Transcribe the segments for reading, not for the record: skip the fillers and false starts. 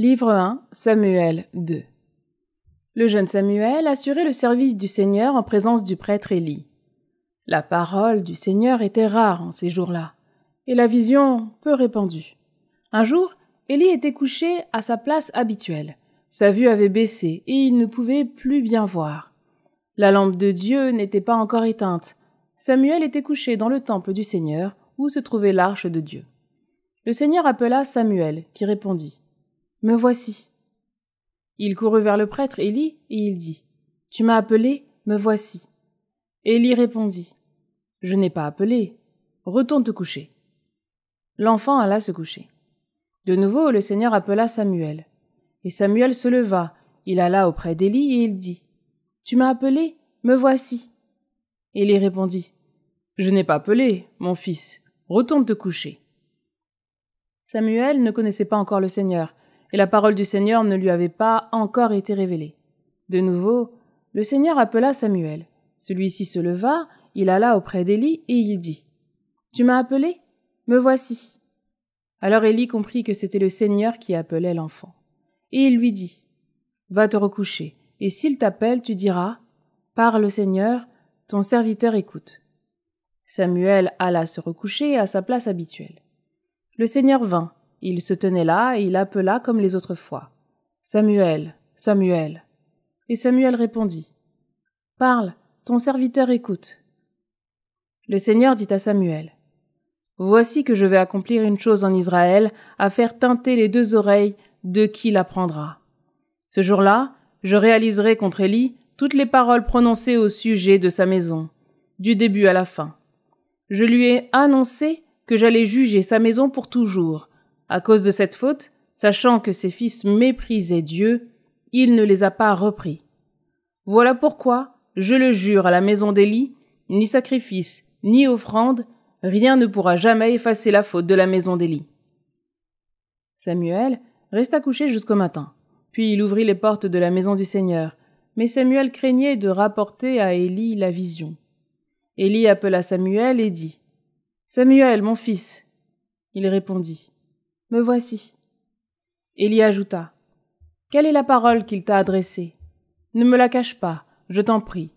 Livre 1, Samuel 2. Le jeune Samuel assurait le service du Seigneur en présence du prêtre Élie. La parole du Seigneur était rare en ces jours-là, et la vision peu répandue. Un jour, Élie était couché à sa place habituelle. Sa vue avait baissé et il ne pouvait plus bien voir. La lampe de Dieu n'était pas encore éteinte. Samuel était couché dans le temple du Seigneur, où se trouvait l'arche de Dieu. Le Seigneur appela Samuel, qui répondit « Me voici ». Il courut vers le prêtre Élie et il dit « Tu m'as appelé, me voici ». Élie répondit « Je n'ai pas appelé, retourne te coucher ». L'enfant alla se coucher. De nouveau, le Seigneur appela Samuel. Et Samuel se leva, il alla auprès d'Élie et il dit « Tu m'as appelé, me voici ». Élie répondit « Je n'ai pas appelé, mon fils, retourne te coucher ». Samuel ne connaissait pas encore le Seigneur, et la parole du Seigneur ne lui avait pas encore été révélée. De nouveau, le Seigneur appela Samuel. Celui-ci se leva, il alla auprès d'Élie et il dit « Tu m'as appelé ? Me voici ». Alors Élie comprit que c'était le Seigneur qui appelait l'enfant. Et il lui dit « Va te recoucher, et s'il t'appelle, tu diras « Parle, Seigneur, ton serviteur écoute ». Samuel alla se recoucher à sa place habituelle. Le Seigneur vint, il se tenait là et il appela comme les autres fois. « Samuel, Samuel !» Et Samuel répondit « Parle, ton serviteur écoute. » Le Seigneur dit à Samuel « Voici que je vais accomplir une chose en Israël, à faire tinter les deux oreilles de qui l'apprendra. Ce jour-là, je réaliserai contre Élie toutes les paroles prononcées au sujet de sa maison, du début à la fin. Je lui ai annoncé que j'allais juger sa maison pour toujours. À cause de cette faute, sachant que ses fils méprisaient Dieu, il ne les a pas repris. Voilà pourquoi, je le jure à la maison d'Élie, ni sacrifice, ni offrande, rien ne pourra jamais effacer la faute de la maison d'Élie. » Samuel resta couché jusqu'au matin. Puis il ouvrit les portes de la maison du Seigneur. Mais Samuel craignait de rapporter à Élie la vision. Élie appela Samuel et dit « Samuel, mon fils !» Il répondit « Me voici ». Élie ajouta « Quelle est la parole qu'il t'a adressée ? Ne me la cache pas, je t'en prie.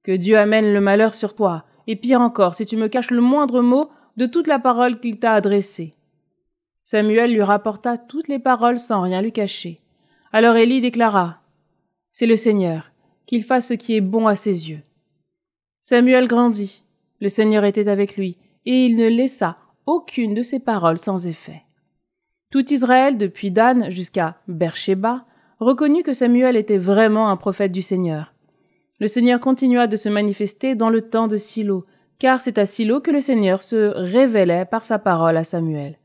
Que Dieu amène le malheur sur toi, et pire encore, si tu me caches le moindre mot de toute la parole qu'il t'a adressée. » Samuel lui rapporta toutes les paroles sans rien lui cacher. Alors Élie déclara « C'est le Seigneur, qu'il fasse ce qui est bon à ses yeux. » Samuel grandit. Le Seigneur était avec lui, et il ne laissa aucune de ses paroles sans effet. Tout Israël, depuis Dan jusqu'à Beersheba, reconnut que Samuel était vraiment un prophète du Seigneur. Le Seigneur continua de se manifester dans le temps de Silo, car c'est à Silo que le Seigneur se révélait par sa parole à Samuel.